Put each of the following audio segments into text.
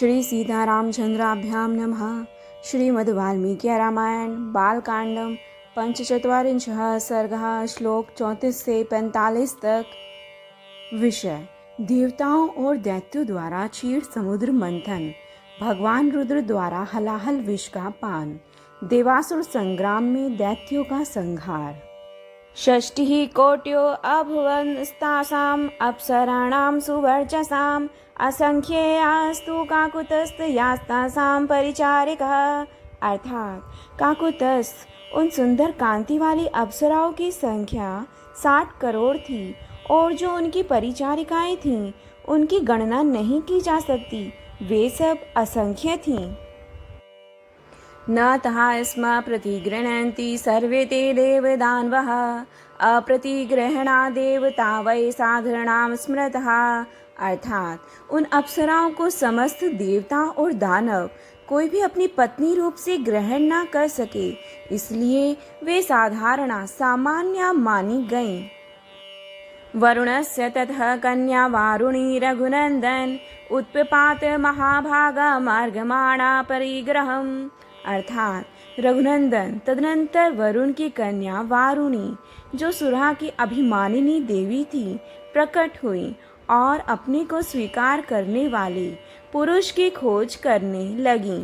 श्री सीतारामचन्द्राभ्यां नमः। श्रीमद्वाल्मीकि रामायण बालकांडम पंचचत्वारिंशः सर्गः श्लोक 34 से 45 तक। विषय: देवताओं और दैत्यों द्वारा क्षीर समुद्र मंथन, भगवान रुद्र द्वारा हलाहल विष का पान, देवासुर संग्राम में दैत्यों का संहार। षष्टिः कोट्यो अभुवन्स्तासाम् अप्सराणां सुवर्चसाम् असंख्येयास्तु काकुतस्थयास्तासां परिचारिकः। अर्थात काकुतस्थ उन सुंदर कांति वाली अप्सराओं की संख्या 60 करोड़ थी और जो उनकी परिचारिकाएं थीं उनकी गणना नहीं की जा सकती, वे सब असंख्य थीं। न तहा स्म प्रतिगृह्णन्ति सर्वे ते देवदानवः अप्रतिग्रहणादेव तावै साधारणां स्मृतः। अर्थात उन अप्सराओं को समस्त देवता और दानव कोई भी अपनी पत्नी रूप से ग्रहण न कर सके, इसलिए वे साधारणा सामान्य मानी गईं। वरुणस्य ततः कन्या वारुणी रघुनंदन उत्पपात महाभागा मार्गमाणा परिग्रहम्। अर्थात रघुनंदन तदनंतर वरुण की कन्या वारुणी, जो सुरा की अभिमानिनी देवी थी, प्रकट हुई और अपने को स्वीकार करने वाले पुरुष की खोज करने लगी।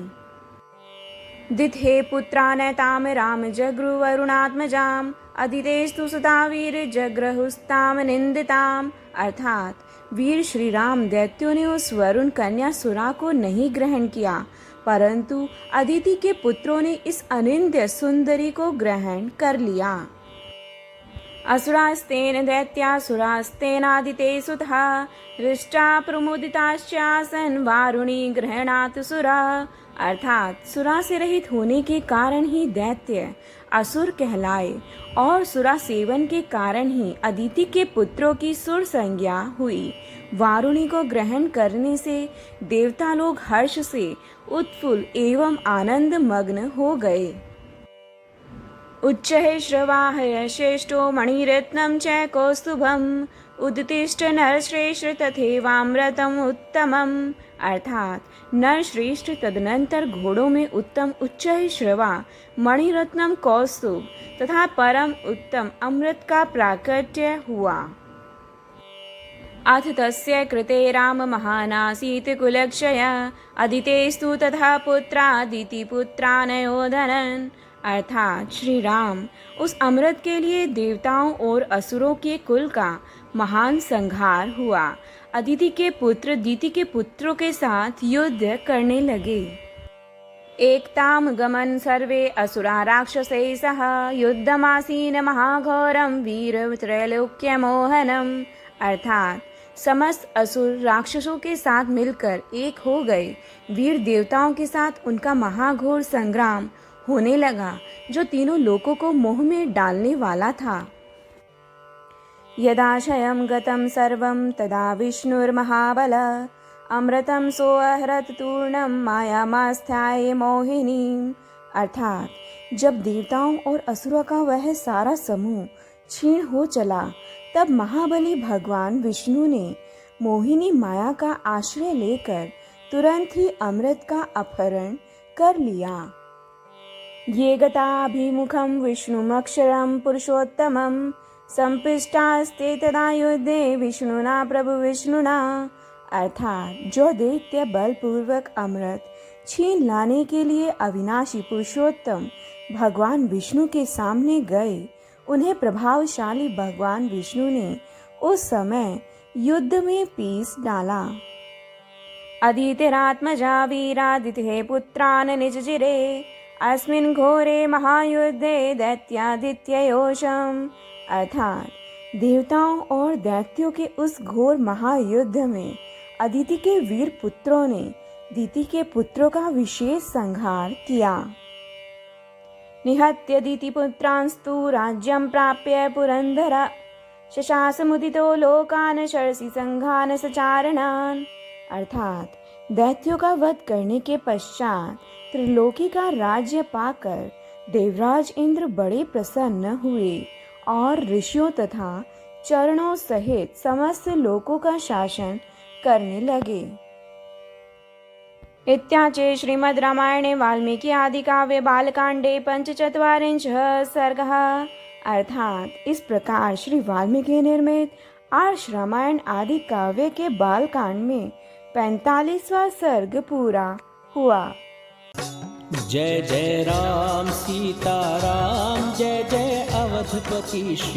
दिथे पुत्रानैताम राम जगृ वरुणात्मजाम अदितेस्तु सुता वीर जग्रहुस्ताम निंदिताम। अर्थात वीर श्री राम दैत्यों ने उस वरुण कन्या सुरा को नहीं ग्रहण किया, परंतु अदिति के पुत्रों ने इस अनिंद्य सुंदरी को ग्रहण कर लिया। असुरास्तेन दैत्यासुरास्तेनादिते सुतः हृष्टा प्रमुदिताश्चासन वारुणी ग्रहणात् सुरा। अर्थात सुरा से रहित होने के कारण ही दैत्य असुर कहलाए और सुरा सेवन के कारण ही अदिति के पुत्रों की सुर संज्ञा हुई। वारुणी को ग्रहण करने से देवता लोग हर्ष से उत्फुल्ल एवं आनंद मग्न हो गए। उच्चैः श्रवाहय श्रेष्ठो मणिरत्नं च कौस्तुभम् उद्दिष्ट नरश्रेष्ठ तथैवामृतम् उत्तमम्। अर्थात नर श्रेष्ठ तदनंतर घोड़ों में उत्तम उच्चैः श्रवा मणिरत्नम कौस्तुभ तथा परम उत्तम अमृत का प्राकट्य हुआ। अथ तस्य कृते राम महानासीत् कुलक्षय अदितेस्तु तथा पुत्रादिति पुत्रानयोधनन्। अर्थात श्री राम उस अमृत के लिए देवताओं और असुरों के कुल का महान संहार हुआ। अदिति के पुत्र दिति के पुत्रों के साथ युद्ध करने लगे। एकताम गमन सर्वे असुरा राक्षसैः सह युद्धमासीन महाघोरम वीर त्रैलोक्य मोहनम। अर्थात समस्त असुर राक्षसों के साथ मिलकर एक हो गए। वीर देवताओं के साथ उनका महाघोर संग्राम होने लगा, जो तीनों लोकों को मोह में डालने वाला था। यदाशयं गतं सर्वं तदा विष्णुर्महाबल अमृतं सोऽहरत तूर्णं मायामास्थाय मोहिनीम्। अर्थात जब देवताओं और असुरों का वह सारा समूह क्षीण हो चला, तब महाबली भगवान विष्णु ने मोहिनी माया का आश्रय लेकर तुरंत ही अमृत का अपहरण कर लिया। ये गताभिमुखं विष्णुमक्षरं पुरुषोत्तमं संपिष्टास्ते तदा युद्धे विष्णुना प्रभु विष्णुना। अर्थात जो दैत्य बलपूर्वक अमृत छीन लाने के लिए अविनाशी पुरुषोत्तम भगवान विष्णु के सामने गए, उन्हें प्रभावशाली भगवान विष्णु ने उस समय युद्ध में पीस डाला। अदितिरात्मजा वीरादिते पुत्रान् निजजिरे अस्मिन् घोरे महायुद्धे दैत्यादित्ययोषम्। अर्थात देवताओं और दैत्यों के उस घोर महायुद्ध में अदिति के वीर पुत्रों ने दिति के पुत्रों का विशेष संहार किया। निहत्य दिति पुत्रांस्तु राज्यं प्राप्य पुरंदर शशास मुदितो लोकान् शर्षि संघान सचारणान्। अर्थात दैत्यों का वध करने के पश्चात त्रिलोकी का राज्य पाकर देवराज इंद्र बड़े प्रसन्न हुए और ऋषियों तथा चरणों सहित समस्त लोकों का शासन करने लगे। इत्याचे श्रीमद् रामायणे वाल्मीकि आदि काव्य बालकांडे 45 सर्गः। अर्थात इस प्रकार श्री वाल्मीकि निर्मित आर्ष रामायण आदि काव्य के बालकांड में 45वां सर्ग पूरा हुआ। जय जय राम सीता राम, जय जय अवधपति श्री